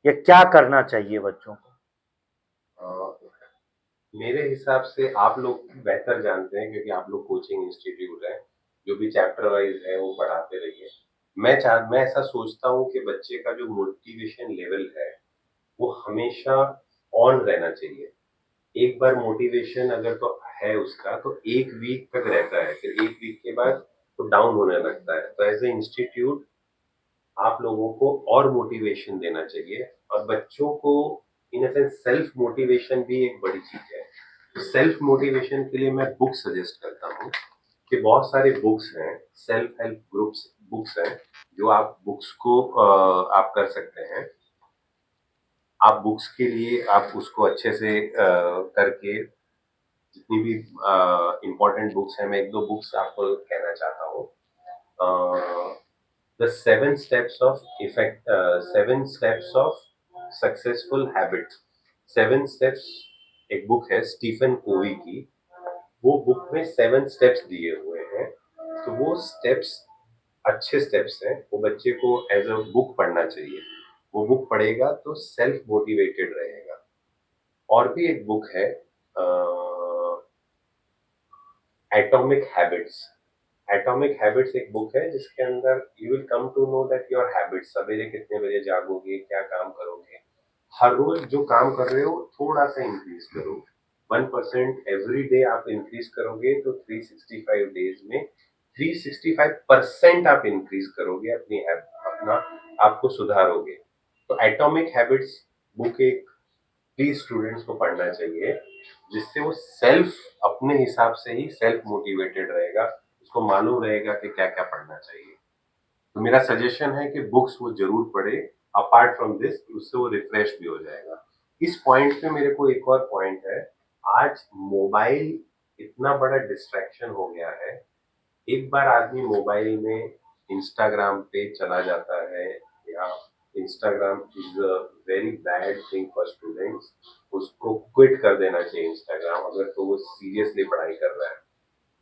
या क्या करना चाहिए बच्चों को। मेरे हिसाब से आप लोग बेहतर जानते हैं क्योंकि आप लोग कोचिंग इंस्टीट्यूट है, जो भी चैप्टर वाइज है वो पढ़ाते रहिए। मैं ऐसा सोचता हूँ कि बच्चे का जो मोटिवेशन लेवल है वो हमेशा ऑन रहना चाहिए। एक बार मोटिवेशन अगर तो है उसका तो एक वीक तक रहता है, फिर एक वीक के बाद तो डाउन होने लगता है। तो एज ए इंस्टीट्यूट आप लोगों को और मोटिवेशन देना चाहिए, और बच्चों को इन सेंस सेल्फ मोटिवेशन भी एक बड़ी चीज है। तो सेल्फ मोटिवेशन के लिए मैं बुक सजेस्ट करता हूँ कि बहुत सारे बुक्स हैं, सेल्फ हेल्प ग्रुप्स बुक्स हैं, जो आप बुक्स को आप कर सकते हैं। आप बुक्स के लिए आप उसको अच्छे से करके जितनी भी इम्पोर्टेंट बुक्स हैं, मैं एक दो बुक्स आपको कहना चाहता हूँ। The seven steps of successful habits। 7 steps एक बुक है स्टीफन कोवी की। वो बुक में 7 स्टेप्स दिए हुए हैं, तो वो स्टेप्स अच्छे स्टेप्स हैं, वो बच्चे को एज अ बुक पढ़ना चाहिए। वो बुक पढ़ेगा तो सेल्फ मोटिवेटेड रहेगा। और भी एक बुक है एटॉमिक हैबिट्स। एटॉमिक हैबिट्स एक बुक है जिसके अंदर you will come to know that your habits, सवेरे कितने बजे जागोगे, क्या काम करोगे, हर रोज जो काम कर रहे हो थोड़ा सा इंक्रीज करो। 1% एवरी डे आप इंक्रीज करोगे तो 365 डेज में 365% आप इंक्रीज करोगे, अपना आपको सुधारोगे। तो एटॉमिक हैबिट्स बुक एक प्लीज स्टूडेंट्स को पढ़ना चाहिए, जिससे वो सेल्फ अपने हिसाब से ही सेल्फ मोटिवेटेड रहेगा, उसको मालूम रहेगा कि क्या क्या पढ़ना चाहिए। तो मेरा सजेशन है कि बुक्स वो जरूर पढ़े। अपार्ट फ्रॉम दिस उससे वो रिफ्रेश भी हो जाएगा। इस पॉइंट पे मेरे को एक और पॉइंट है, आज मोबाइल इतना बड़ा डिस्ट्रैक्शन हो गया है। एक बार आदमी मोबाइल में इंस्टाग्राम पे चला जाता है, या Instagram is a very bad thing for students, उसको क्विट कर देना चाहिए इंस्टाग्राम, अगर तो वो सीरियसली पढ़ाई कर रहा है।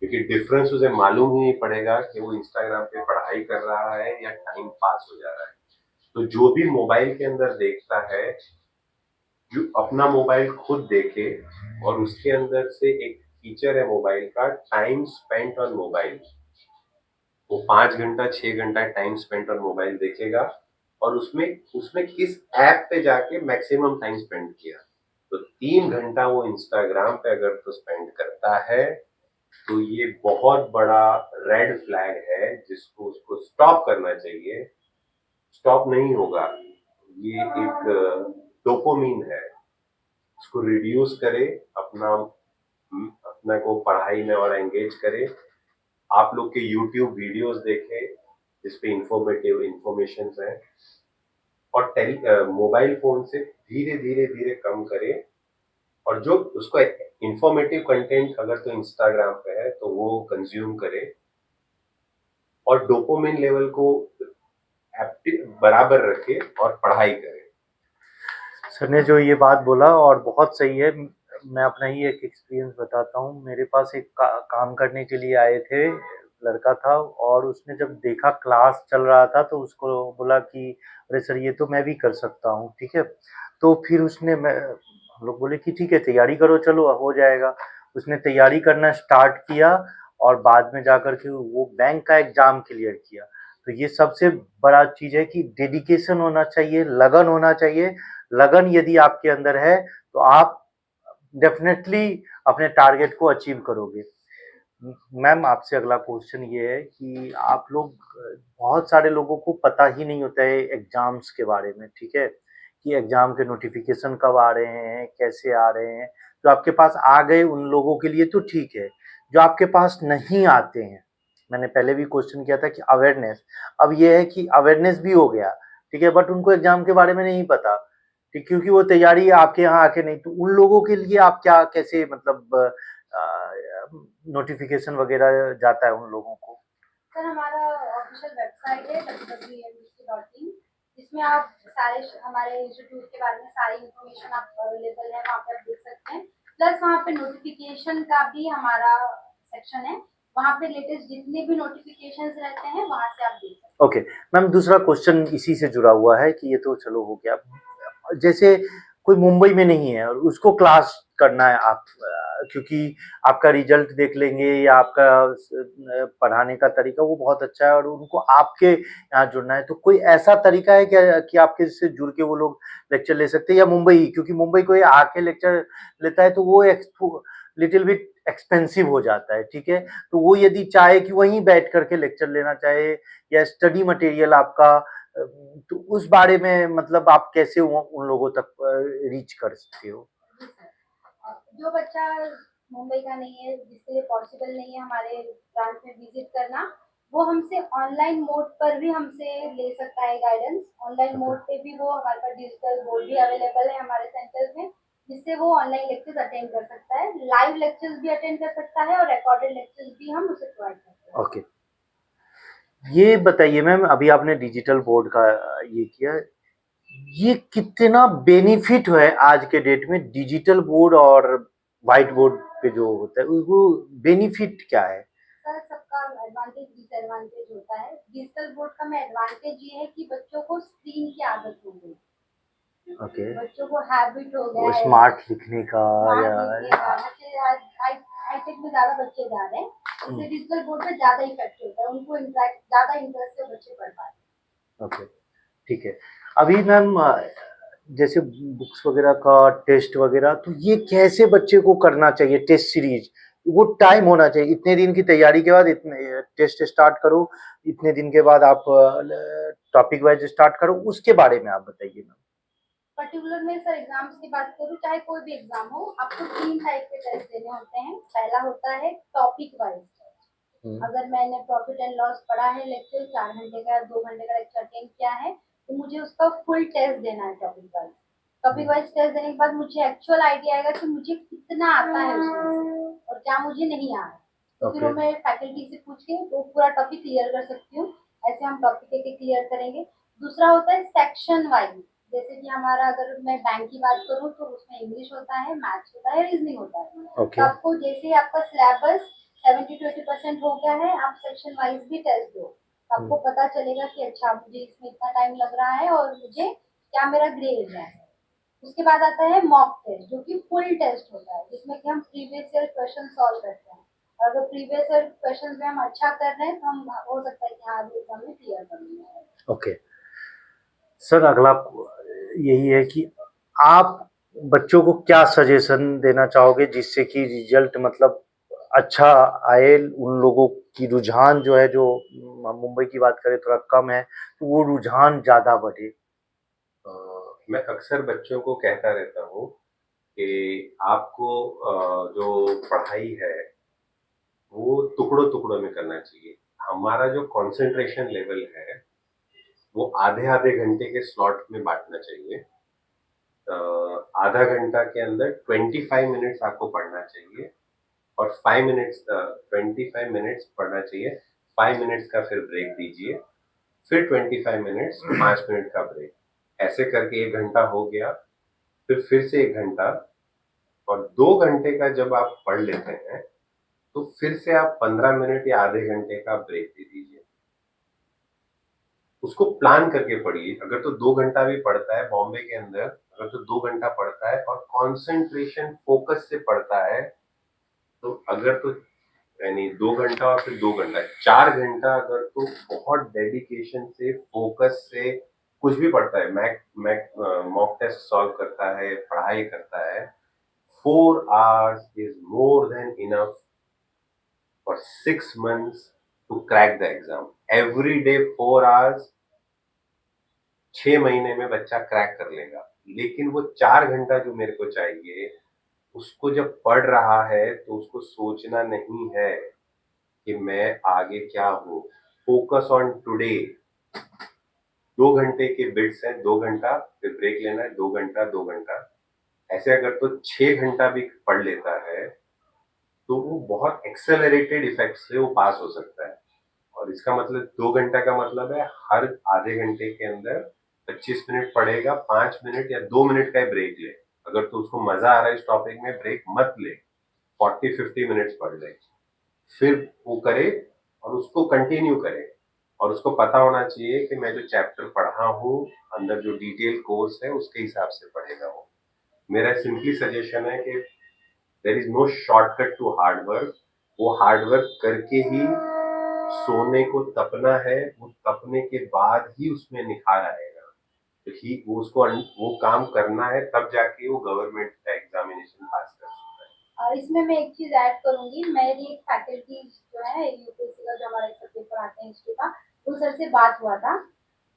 क्योंकि डिफरेंस उसे मालूम ही नहीं पड़ेगा कि वो इंस्टाग्राम पे पढ़ाई कर रहा है या टाइम पास हो जा रहा है। तो जो भी मोबाइल के अंदर देखता है, जो अपना मोबाइल खुद देखे, और उसके अंदर से एक फीचर है मोबाइल का टाइम स्पेंट ऑन मोबाइल। वो 5 घंटा 6 घंटा टाइम स्पेंड ऑन मोबाइल देखेगा, और उसमें उसमें किस ऐप पे जाके मैक्सिमम टाइम स्पेंड किया। तो 3 घंटा वो इंस्टाग्राम पे अगर तो स्पेंड करता है तो ये बहुत बड़ा रेड फ्लैग है, जिसको उसको स्टॉप करना चाहिए। स्टॉप नहीं होगा, ये एक डोपामिन है, उसको रिड्यूस करे, अपना अपने को पढ़ाई में और एंगेज करे। आप लोग के यूट्यूब वीडियोस देखें जिसपे इंफॉर्मेटिव इंफॉर्मेशन है, और मोबाइल फोन से धीरे धीरे धीरे कम करें। और जो उसको इंफॉर्मेटिव कंटेंट अगर तो इंस्टाग्राम पे है तो वो कंज्यूम करे, और डोपामिन लेवल को बराबर रखे और पढ़ाई करे। सर ने जो ये बात बोला और बहुत सही है। मैं अपना ही एक एक्सपीरियंस बताता हूँ। मेरे पास एक काम करने के लिए आए थे, लड़का था, और उसने जब देखा क्लास चल रहा था तो उसको बोला कि अरे सर ये तो मैं भी कर सकता हूँ, ठीक है। तो फिर हम लोग बोले कि ठीक है तैयारी करो, चलो हो जाएगा। उसने तैयारी करना स्टार्ट किया और बाद में जाकर के वो बैंक का एग्जाम क्लियर किया। तो ये सबसे बड़ा चीज है कि डेडिकेशन होना चाहिए, लगन होना चाहिए। लगन यदि आपके अंदर है तो आप डेफिनेटली अपने टारगेट को अचीव करोगे। मैम आपसे अगला क्वेश्चन ये है कि आप लोग, बहुत सारे लोगों को पता ही नहीं होता है एग्जाम्स के बारे में, ठीक है, कि एग्जाम के नोटिफिकेशन कब आ रहे हैं, कैसे आ रहे हैं। जो आपके पास आ गए उन लोगों के लिए तो ठीक है, जो आपके पास नहीं आते हैं, मैंने पहले भी क्वेश्चन किया था कि अवेयरनेस, अब ये है कि अवेयरनेस भी हो गया, ठीक है, बट उनको एग्जाम के बारे में नहीं पता, ठीक, क्योंकि वो तैयारी आपके यहाँ आके नहीं, तो उन लोगों के लिए आप क्या कैसे मतलब नोटिफिकेशन वगैरह जाता है उन लोगों को? सर हमारा ऑफिशियल वेबसाइट है www.emdc.in, जिसमें आप सारे हमारे इंस्टीट्यूट के बारे में सारी इंफॉर्मेशन आप अवेलेबल है, वहाँ पे आप देख सकते हैं। प्लस वहाँ पे नोटिफिकेशन का भी हमारा सेक्शन है, वहाँ पे लेटेस्ट जितने भी नोटिफिकेशंस रहते हैं वहाँ से आप देख सकते हैं। ओके मैम, दूसरा क्वेश्चन इसी से जुड़ा हुआ है कि ये तो चलो हो गया, जैसे कोई मुंबई में नहीं है और उसको क्लास करना है, आप क्योंकि आपका रिजल्ट देख लेंगे या आपका पढ़ाने का तरीका वो बहुत अच्छा है और उनको आपके यहाँ जुड़ना है, तो कोई ऐसा तरीका है क्या कि आपके से जुड़ के वो लोग लेक्चर ले सकते हैं, या मुंबई, क्योंकि मुंबई कोई आके लेक्चर लेता है तो वो लिटिल बिट एक्सपेंसिव हो जाता है, ठीक है, तो वो यदि चाहे कि वहीं बैठ करके लेक्चर लेना चाहे या स्टडी मटेरियल आपका, तो उस बारे में मतलब आप कैसे उन लोगों तक रीच कर सकते हो? जो बच्चा मुंबई का नहीं है, जिसके लिए पॉसिबल नहीं है हमारे ब्रांच में विजिट करना, वो हमसे ऑनलाइन मोड पर भी हमसे ले सकता है गाइडेंस। ऑनलाइन मोड पे भी वो हमारे पास डिजिटल बोर्ड भी अवेलेबल है हमारे सेंटर में, जिससे वो ऑनलाइन लेक्चर्स अटेंड कर सकता है, लाइव लेक्चर्स भी अटेंड कर सकता है और रिकॉर्डेड लेक्चर्स भी हम उसे प्रोवाइड करते हैं। ओके, ये बताइए मैम, अभी आपने डिजिटल बोर्ड का ये किया, ये कितना बेनिफिट है आज के डेट में डिजिटल बोर्ड और व्हाइट बोर्ड पे जो होता है, वो बेनिफिट क्या है? सर सबका एडवांटेज डिसएडवांटेज होता है। डिजिटल बोर्ड का में एडवांटेज ये है कि बच्चों को स्क्रीन की आदत हो गई, ओके, बच्चों को हैबिट हो गया वो है स्मार्ट लिखने का या स्मार्ट लिखने का। बच्चे आज हाईटेक में ज्यादा बच्चे जा रहे हैं, इससे डिजिटल बोर्ड पे ज्यादा इफेक्ट होता है, उनको इंटरेक्ट ज्यादा इंटरेस्ट से बच्चे पढ़ पाते हैं। ओके, ठीक है। अभी मैम जैसे बुक्स वगैरह का टेस्ट वगैरह, तो ये कैसे बच्चे को करना चाहिए टेस्ट सीरीज? वो टाइम होना चाहिए, इतने दिन की तैयारी के बाद इतने टेस्ट स्टार्ट करो, इतने दिन के बाद आप टॉपिक वाइज स्टार्ट करो, उसके बारे में आप बताइए मैम। पर्टिकुलर में सर एग्जाम्स की बात करूँ, चाहे कोई भी एग्जाम हो, आपको 3 टाइप के टेस्ट देने होते हैं। पहला होता है टॉपिक वाइज टेस्ट। अगर मैंने प्रॉफिट एंड लॉस पढ़ा है लेक्चर 4 घंटे का, 2 घंटे का लेक्चर अटेंड किया है, तो मुझे उसका फुल टेस्ट देना है topic wise. Topic wise test देने के बाद मुझे एक्चुअल आइडिया आएगा कि मुझे कितना आता है उसमें और क्या मुझे नहीं आ रहा है, तो फिर मैं फैकल्टी से पूछ के वो पूरा टॉपिक क्लियर कर सकती हूँ। ऐसे हम टॉपिक एक क्लियर करेंगे। दूसरा होता है सेक्शन वाइज, जैसे कि हमारा अगर मैं बैंक की बात करूँ तो उसमें इंग्लिश होता है, मैथ्स होता है, रीजनिंग होता है। ओके, तो आपको जैसे ही आपका सिलेबस 70 to 80% हो गया है, आप सेक्शन वाइज भी टेस्ट दो, तो आपको पता चलेगा कि अच्छा मुझे इसमें इतना टाइम लग रहा है और मुझे क्या मेरा ग्रेड है। उसके बाद आता है मॉक टेस्ट, जो कि फुल टेस्ट होता है, जिसमें कि हम प्रीवियस ईयर क्वेश्चन सॉल्व करते हैं, और अगर प्रीवियस ईयर क्वेश्चन में हम अच्छा कर रहे हैं तो हम हो सकता है कि हाँ अभी एग्जाम में क्लियर कर लेंगे। ओके सर, अगला यही है कि आप बच्चों को क्या सजेशन देना चाहोगे जिससे कि रिजल्ट मतलब अच्छा आए, उन लोगों की रुझान जो है, जो मुंबई की बात करें थोड़ा कम है, तो वो रुझान ज्यादा बढ़े? मैं अक्सर बच्चों को कहता रहता हूँ कि आपको जो पढ़ाई है वो टुकड़ों टुकड़ों में करना चाहिए। हमारा जो कंसंट्रेशन लेवल है वो आधे आधे घंटे के स्लॉट में बांटना चाहिए। आधा घंटा के अंदर 25 मिनट्स आपको पढ़ना चाहिए और 25 मिनट्स पढ़ना चाहिए, 5 मिनट्स का फिर ब्रेक दीजिए, फिर 25 मिनट्स, 5 मिनट का ब्रेक, ऐसे करके 1 घंटा हो गया। फिर से 1 घंटा, और 2 घंटे का जब आप पढ़ लेते हैं तो फिर से आप 15 मिनट या आधे घंटे का ब्रेक दे दीजिए। उसको प्लान करके पढ़िए। अगर तो 2 घंटा भी पढ़ता है बॉम्बे के अंदर, अगर तो 2 घंटा पढ़ता है और कंसंट्रेशन फोकस से पढ़ता है, तो अगर तो यानी 2 घंटा और फिर 2 घंटा, 4 घंटा अगर तो बहुत डेडिकेशन से फोकस से कुछ भी पढ़ता है, मॉक टेस्ट सॉल्व करता है, पढ़ाई करता है, 4 hours is more than enough for 6 months to crack the exam. Every day 4 hours, 6 महीने में बच्चा क्रैक कर लेगा। लेकिन वो 4 घंटा जो मेरे को चाहिए उसको जब पढ़ रहा है तो उसको सोचना नहीं है कि मैं आगे क्या हूँ। Focus on today. 2 घंटे के बिट्स हैं, 2 घंटा, फिर ब्रेक लेना है, 2 घंटा 2 घंटा। ऐसे अगर तो 6 घंटा भी पढ़ लेता है तो वो बहुत एक्सेलरेटेड इफेक्ट से वो पास हो सकता है। और इसका मतलब 2 घंटा का मतलब है हर आधे घंटे के अंदर 25 मिनट पढ़ेगा, 5 मिनट या 2 मिनट का ही ब्रेक ले। अगर तो उसको मजा आ रहा है इस टॉपिक में, ब्रेक मत ले, 40-50 मिनट्स पढ़ ले, फिर वो करे और उसको कंटिन्यू करे। और उसको पता होना चाहिए कि मैं जो चैप्टर पढ़ा हूँ, अंदर जो डिटेल कोर्स है उसके हिसाब से पढ़ेगा वो। मेरा सिंपली सजेशन है कि there is no shortcut to hard work. वो हार्ड वर्क करके ही सोने को तपना है, वो तपने के बाद ही उसमें निखार आएगा। तो ही वो उसको वो काम करना है, तब जाके वो गवर्नमेंट का एग्जामिनेशन पास कर सकता है। और इसमें मैं एक चीज ऐड करूंगी, मेरी एक फैकल्टी जो है यूपीएससी का, जो हमारा एक पेपर आता है हिस्ट्री का, उन सर से बात हुआ था।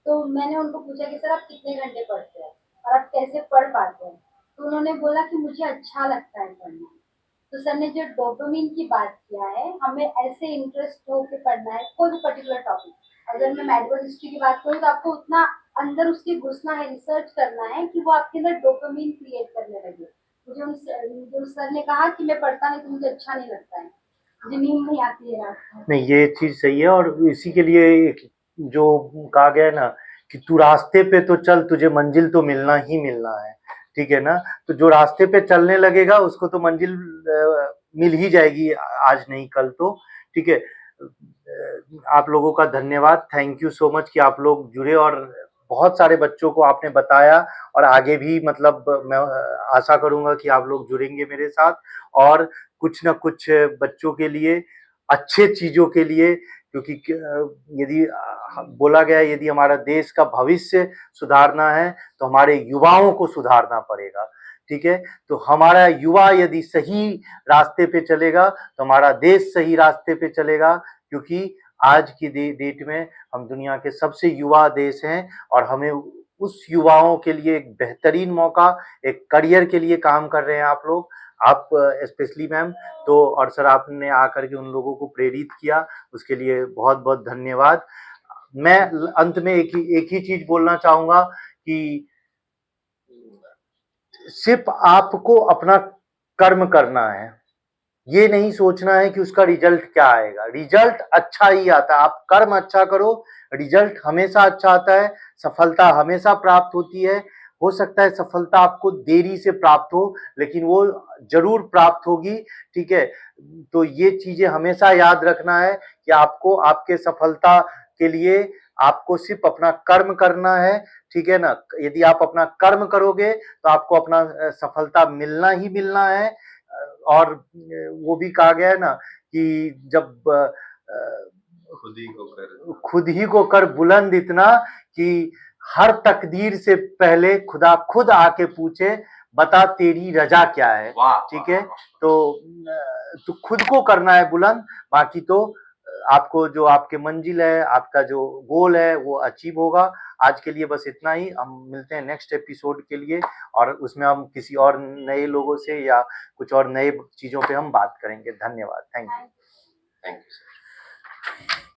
तो मैंने उनको पूछा कि सर आप कितने घंटे पढ़ते हैं और आप कैसे पढ़ पाते हैं। तो उन्होंने बोला कि मुझे अच्छा लगता है पढ़ना। तो सर ने जो डोपामिन की बात किया है, हमें ऐसे इंटरेस्ट होकर पढ़ना है कोई भी पर्टिकुलर टॉपिक। अगर मैं मेडिकल हिस्ट्री की बात करूँ तो आपको उतना अंदर उसके घुसना है, रिसर्च करना है कि वो आपके अंदर डोपामिन क्रिएट करने लगे। मुझे उस सर ने कहा कि मैं पढ़ता नहीं तो मुझे अच्छा नहीं लगता है, मुझे नींद नहीं आती है रात को। नहीं, ये चीज सही है। और इसी के लिए जो कहा गया है ना कि तू रास्ते पे तो चल, तुझे मंजिल तो मिलना ही मिलना है, ठीक है ना। तो जो रास्ते पे चलने लगेगा उसको तो मंजिल मिल ही जाएगी, आज नहीं कल तो, ठीक है। आप लोगों का धन्यवाद, थैंक यू सो मच कि आप लोग जुड़े और बहुत सारे बच्चों को आपने बताया। और आगे भी मतलब मैं आशा करूंगा कि आप लोग जुड़ेंगे मेरे साथ और कुछ ना कुछ बच्चों के लिए, अच्छे चीजों के लिए। क्योंकि यदि बोला गया है, यदि हमारा देश का भविष्य सुधारना है तो हमारे युवाओं को सुधारना पड़ेगा, ठीक है। तो हमारा युवा यदि सही रास्ते पे चलेगा तो हमारा देश सही रास्ते पे चलेगा। क्योंकि आज की डेट में हम दुनिया के सबसे युवा देश हैं और हमें उस युवाओं के लिए एक बेहतरीन मौका, एक करियर के लिए काम कर रहे हैं आप लोग, आप स्पेशली मैम। तो और सर आपने आकर के उन लोगों को प्रेरित किया, उसके लिए बहुत बहुत धन्यवाद। मैं अंत में एक ही चीज बोलना चाहूंगा कि सिर्फ आपको अपना कर्म करना है, ये नहीं सोचना है कि उसका रिजल्ट क्या आएगा। रिजल्ट अच्छा ही आता है, आप कर्म अच्छा करो, रिजल्ट हमेशा अच्छा आता है, सफलता हमेशा प्राप्त होती है। हो सकता है सफलता आपको देरी से प्राप्त हो, लेकिन वो जरूर प्राप्त होगी, ठीक है। तो ये चीजें हमेशा याद रखना है कि आपको आपके सफलता के लिए आपको सिर्फ अपना कर्म करना है, ठीक है ना। यदि आप अपना कर्म करोगे तो आपको अपना सफलता मिलना ही मिलना है। और वो भी कहा गया है ना कि जब खुद ही को कर बुलंद इतना कि हर तकदीर से पहले खुदा खुद आके पूछे बता तेरी रजा क्या है, ठीक है। तो खुद को करना है बुलंद, बाकी तो आपको जो आपके मंजिल है, आपका जो गोल है वो अचीव होगा। आज के लिए बस इतना ही, हम मिलते हैं नेक्स्ट एपिसोड के लिए और उसमें हम किसी और नए लोगों से या कुछ और नए चीजों पे हम बात करेंगे। धन्यवाद, thank you. Thank you sir.